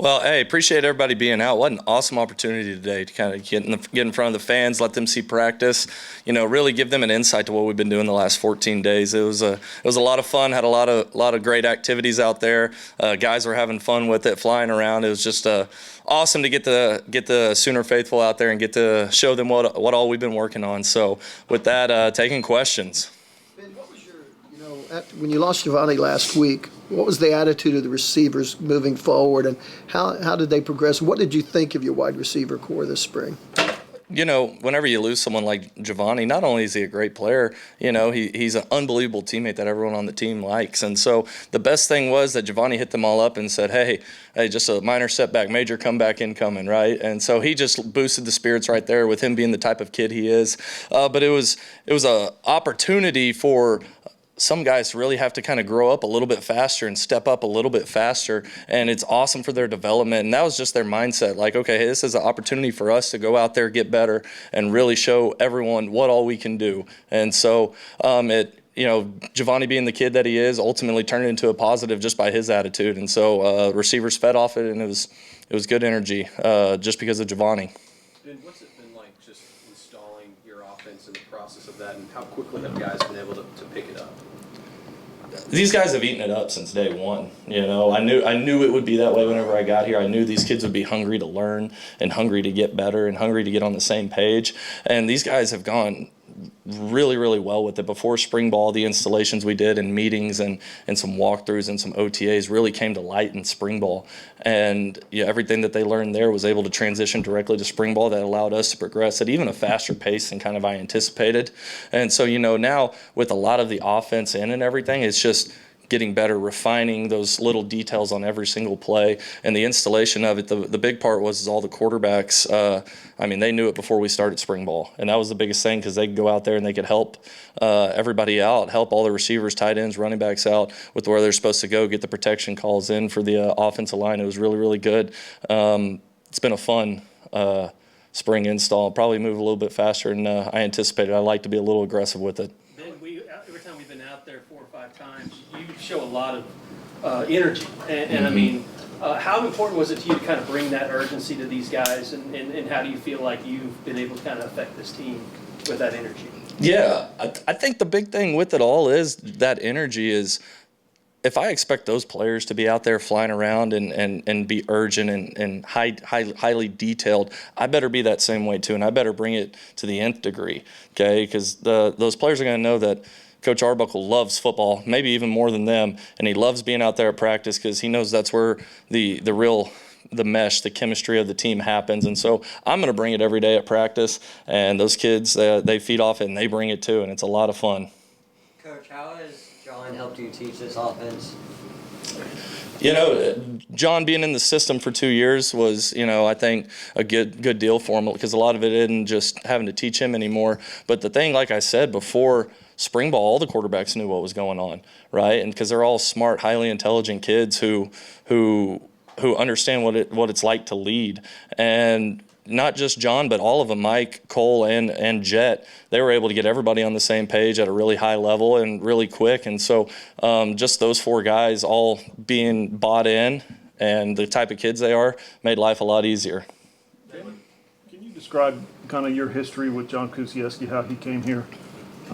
Well, hey, appreciate everybody being out. What an awesome opportunity today to kind of get in front of the fans, let them see practice, really give them an insight to what we've been doing the last 14 days. It was a lot of fun, had a lot of great activities out there. Guys were having fun with it, flying around. It was just awesome to get the Sooner faithful out there and get to show them what all we've been working on. So with that, taking questions. Ben, what was your, when you lost Giovanni last week, what was the attitude of the receivers moving forward, and how did they progress? What did you think of your wide receiver core this spring? Whenever you lose someone like Giovanni, not only is he a great player, he's an unbelievable teammate that everyone on the team likes. And so the best thing was that Giovanni hit them all up and said, hey, just a minor setback, major comeback incoming, right? And so he just boosted the spirits right there with him being the type of kid he is. But it was an opportunity for some guys really have to kind of grow up a little bit faster and step up a little bit faster, and it's awesome for their development. And that was just their mindset, like, okay, hey, this is an opportunity for us to go out there, get better, and really show everyone what all we can do. And so Giovanni being the kid that he is ultimately turned it into a positive just by his attitude. And so receivers fed off it, and it was good energy just because of Giovanni. And what's it been like just installing your offense in the process of that, and how quickly have guys been able to pick it up? These guys have eaten it up since day one. I knew it would be that way whenever I got here. I knew these kids would be hungry to learn and hungry to get better and hungry to get on the same page. And these guys have gone really, really well with it. Before spring ball, the installations we did and meetings and some walkthroughs and some OTAs really came to light in spring ball. And everything that they learned there was able to transition directly to spring ball that allowed us to progress at even a faster pace than kind of I anticipated. And so, now with a lot of the offense in and everything, it's just getting better, refining those little details on every single play, and the installation of it. The big part was all the quarterbacks. They knew it before we started spring ball, and that was the biggest thing because they could go out there and they could help everybody out, help all the receivers, tight ends, running backs out with where they're supposed to go, get the protection calls in for the offensive line. It was really, really good. It's been a fun spring install. Probably move a little bit faster than I anticipated. I like to be a little aggressive with it. Every time we've been out there 4 or 5 times, you show a lot of energy. And how important was it to you to kind of bring that urgency to these guys? And how do you feel like you've been able to kind of affect this team with that energy? Yeah, I think the big thing with it all is that energy is, if I expect those players to be out there flying around and be urgent and highly detailed, I better be that same way too, and I better bring it to the nth degree, okay? Because those players are going to know that Coach Arbuckle loves football, maybe even more than them, and he loves being out there at practice because he knows that's where the mesh, the chemistry of the team happens. And so I'm going to bring it every day at practice, and those kids, they feed off it and they bring it too, and it's a lot of fun. Coach, how has John helped you teach this offense? John being in the system for 2 years was, I think a good deal for him, because a lot of it isn't just having to teach him anymore. But the thing, like I said, before spring ball, all the quarterbacks knew what was going on, right? And because they're all smart, highly intelligent kids who understand what it's like to lead. And not just John, but all of them, Mike, Cole, and Jet, they were able to get everybody on the same page at a really high level and really quick. And so just those 4 guys all being bought in and the type of kids they are made life a lot easier. Can you describe kind of your history with John Kusiewski, how he came here?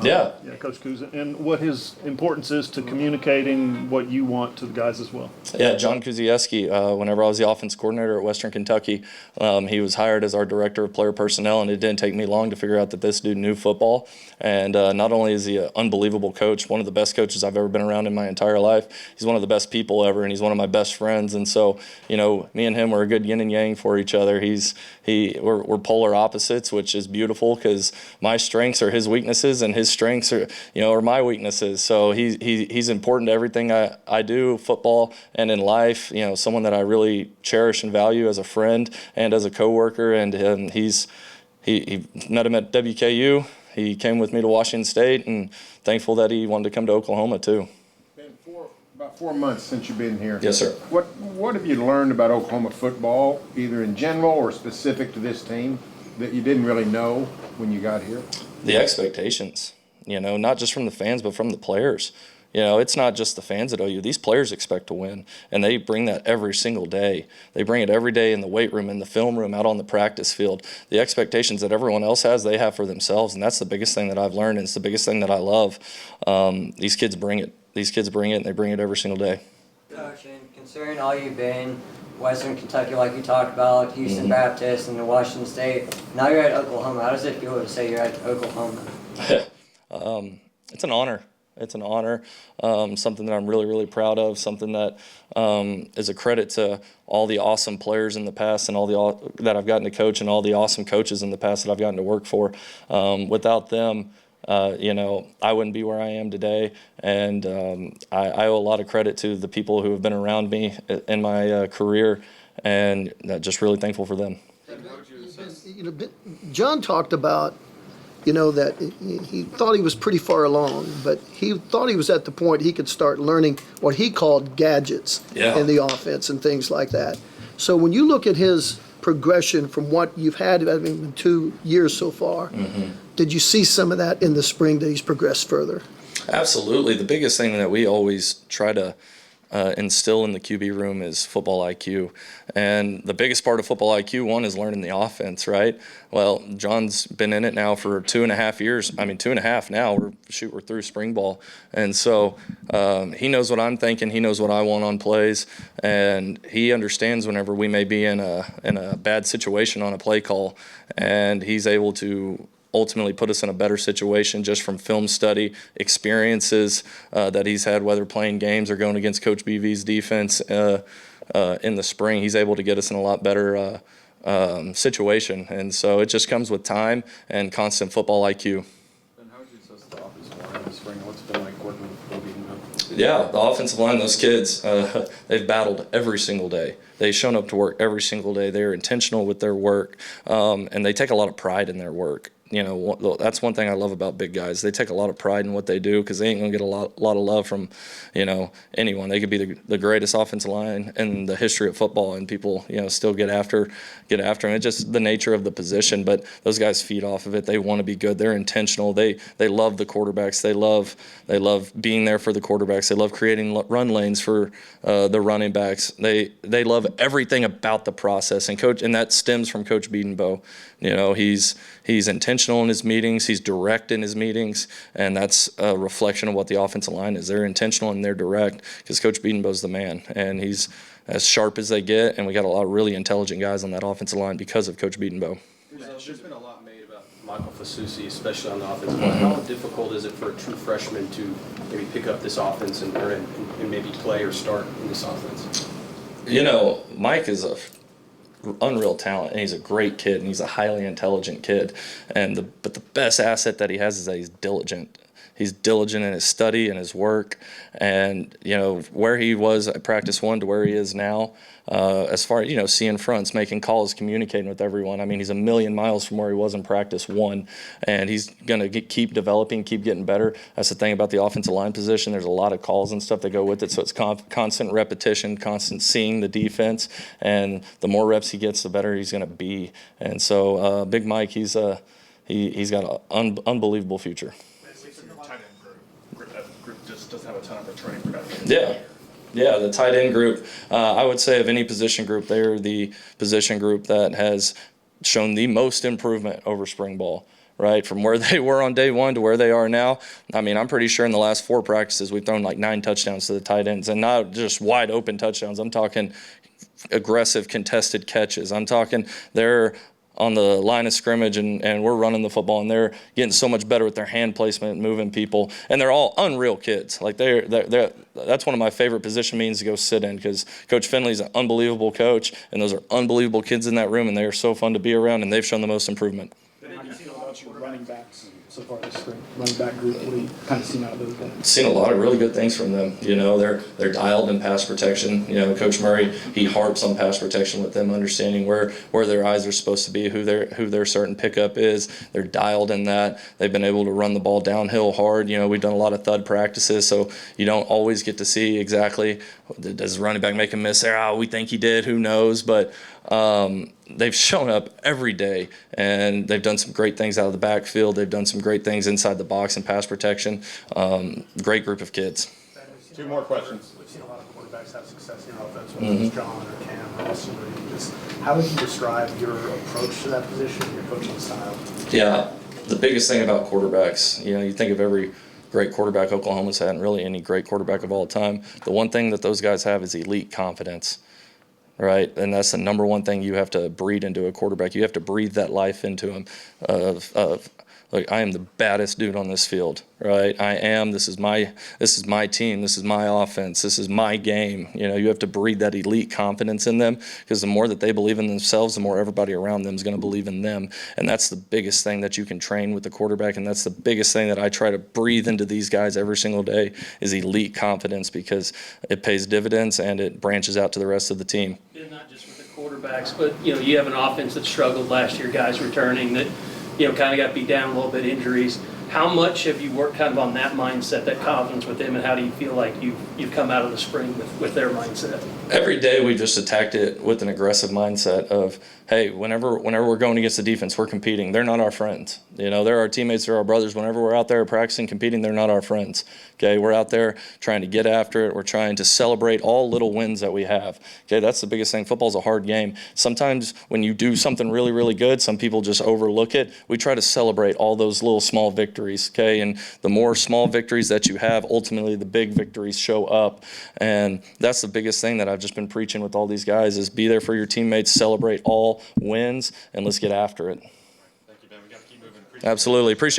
Yeah, Coach Kuz, and what his importance is to communicating what you want to the guys as well. Yeah, John Kusiewski, whenever I was the offense coordinator at Western Kentucky, he was hired as our director of player personnel, and it didn't take me long to figure out that this dude knew football. And not only is he an unbelievable coach, one of the best coaches I've ever been around in my entire life, he's one of the best people ever, and he's one of my best friends. And so, me and him were a good yin and yang for each other. We're polar opposites, which is beautiful because my strengths are his weaknesses, and his strengths are my weaknesses. So he's important to everything I do, football and in life. Someone that I really cherish and value as a friend and as a coworker. And he met him at WKU. He came with me to Washington State, and thankful that he wanted to come to Oklahoma too. Been about 4 months since you've been here. Yes, sir. What have you learned about Oklahoma football, either in general or specific to this team, that you didn't really know when you got here? The expectations. Not just from the fans, but from the players. You know, it's not just the fans at OU. These players expect to win, and they bring that every single day. They bring it every day in the weight room, in the film room, out on the practice field. The expectations that everyone else has, they have for themselves, and that's the biggest thing that I've learned, and it's the biggest thing that I love. These kids bring it. These kids bring it, and they bring it every single day. Coach, and considering all you've been, Western Kentucky, like you talked about, Houston Baptist, and Washington State, now you're at Oklahoma. How does it feel to say you're at Oklahoma? It's an honor. It's an honor, something that I'm really, really proud of, something that is a credit to all the awesome players in the past and that I've gotten to coach, and all the awesome coaches in the past that I've gotten to work for. Without them, you know, I wouldn't be where I am today, and I owe a lot of credit to the people who have been around me in my career, and just really thankful for them. You know, John talked about, you know, that he thought he was pretty far along, but he thought he was at the point he could start learning what he called gadgets in the offense and things like that. So when you look at his progression from what you've had, I mean, in 2 years so far, did you see some of that in the spring that he's progressed further? Absolutely. The biggest thing that we always try to instill in the QB room is football IQ. And the biggest part of football IQ, one, is learning the offense, right? Well, John's been in it now for 2.5 years. I mean, 2.5 now. We're through spring ball. And so he knows what I'm thinking. He knows what I want on plays. And he understands whenever we may be in a bad situation on a play call. And he's able to ultimately put us in a better situation just from film study, experiences that he's had, whether playing games or going against Coach BV's defense in the spring. He's able to get us in a lot better situation. And so it just comes with time and constant football IQ. And how would you assess the offensive line this spring? What's it been like working with Kobe? Yeah, the offensive line, those kids, they've battled every single day. They've shown up to work every single day. They're intentional with their work, and they take a lot of pride in their work. You know, that's one thing I love about big guys. They take a lot of pride in what they do because they ain't going to get a lot of love from, you know, anyone. They could be the greatest offensive line in the history of football, and people, you know, still get after them. It's just the nature of the position, but those guys feed off of it. They want to be good. They're intentional. They love the quarterbacks. They love being there for the quarterbacks. They love creating run lanes for the running backs. They love everything about the process, and that stems from Coach Bedenbaugh. You know, he's intentional in his meetings. He's direct in his meetings, and that's a reflection of what the offensive line is. They're intentional and they're direct because Coach Bedenbaugh's the man, and he's as sharp as they get, and we got a lot of really intelligent guys on that offensive line because of Coach Bedenbaugh. There's been a lot made about Michael Fasusi, especially on the offensive line. How difficult is it for a true freshman to maybe pick up this offense and maybe play or start in this offense? You know, Mike is a unreal talent, and he's a great kid, and he's a highly intelligent kid. But the best asset that he has is that he's diligent. He's diligent in his study and his work, and you know where he was at practice 1 to where he is now. As far as, you know, seeing fronts, making calls, communicating with everyone. I mean, he's a million miles from where he was in practice 1, and he's going to keep developing, keep getting better. That's the thing about the offensive line position. There's a lot of calls and stuff that go with it, so it's constant repetition, constant seeing the defense, and the more reps he gets, the better he's going to be. And so, Big Mike, he's got an unbelievable future. Group just doesn't have a ton of returning production. Yeah, the tight end group, I would say of any position group, they're the position group that has shown the most improvement over spring ball, right? From where they were on day 1 to where they are now. I mean, I'm pretty sure in the last 4 practices we've thrown like 9 touchdowns to the tight ends, and not just wide open touchdowns. I'm talking aggressive contested catches. I'm talking they're on the line of scrimmage and we're running the football, and they're getting so much better with their hand placement, moving people, and they're all unreal kids. Like that's one of my favorite position meetings to go sit in, because Coach Finley's an unbelievable coach, and those are unbelievable kids in that room, and they are so fun to be around, and they've shown the most improvement. I've seen a lot of your running backs so far this spring. Running back group, what do you kind of seen out of those guys? Seen a lot of really good things from them. You know, they're dialed in pass protection. You know, Coach Murray, he harps on pass protection with them, understanding where their eyes are supposed to be, who their certain pickup is. They're dialed in that. They've been able to run the ball downhill hard. You know, we've done a lot of thud practices, so you don't always get to see exactly, does running back make a miss there? We think he did. Who knows? But they've shown up every day, and they've done some great things out of the backfield. They've done some great things inside the box and pass protection. Great group of kids. Two more questions. We've seen a lot of quarterbacks have success in offense, whether it's John or Cam or Austin. Just how would you describe your approach to that position, your coaching style? Yeah, the biggest thing about quarterbacks, you think of every great quarterback Oklahoma's had, and really any great quarterback of all time. The one thing that those guys have is elite confidence, right? And that's the number one thing you have to breed into a quarterback. You have to breathe that life into him like, I am the baddest dude on this field, right? I am. This is my team. This is my offense. This is my game. You have to breed that elite confidence in them, because the more that they believe in themselves, the more everybody around them is going to believe in them. And that's the biggest thing that you can train with the quarterback, and that's the biggest thing that I try to breathe into these guys every single day is elite confidence, because it pays dividends and it branches out to the rest of the team. And not just with the quarterbacks, but you have an offense that struggled last year, guys returning that kind of got beat down a little bit, injuries. How much have you worked kind of on that mindset, that confidence with them, and how do you feel like you've come out of the spring with their mindset? Every day we just attacked it with an aggressive mindset of, hey, whenever we're going against the defense, we're competing. They're not our friends. They're our teammates, they're our brothers. Whenever we're out there practicing, competing, they're not our friends. Okay, we're out there trying to get after it. We're trying to celebrate all little wins that we have. Okay, that's the biggest thing. Football's a hard game. Sometimes when you do something really, really good, some people just overlook it. We try to celebrate all those little small victories, okay? And the more small victories that you have, ultimately the big victories show up. And that's the biggest thing that I've just been preaching with all these guys is be there for your teammates, celebrate all wins, and let's get after it. Thank you, Ben. We got to keep moving. Absolutely. Appreciate it.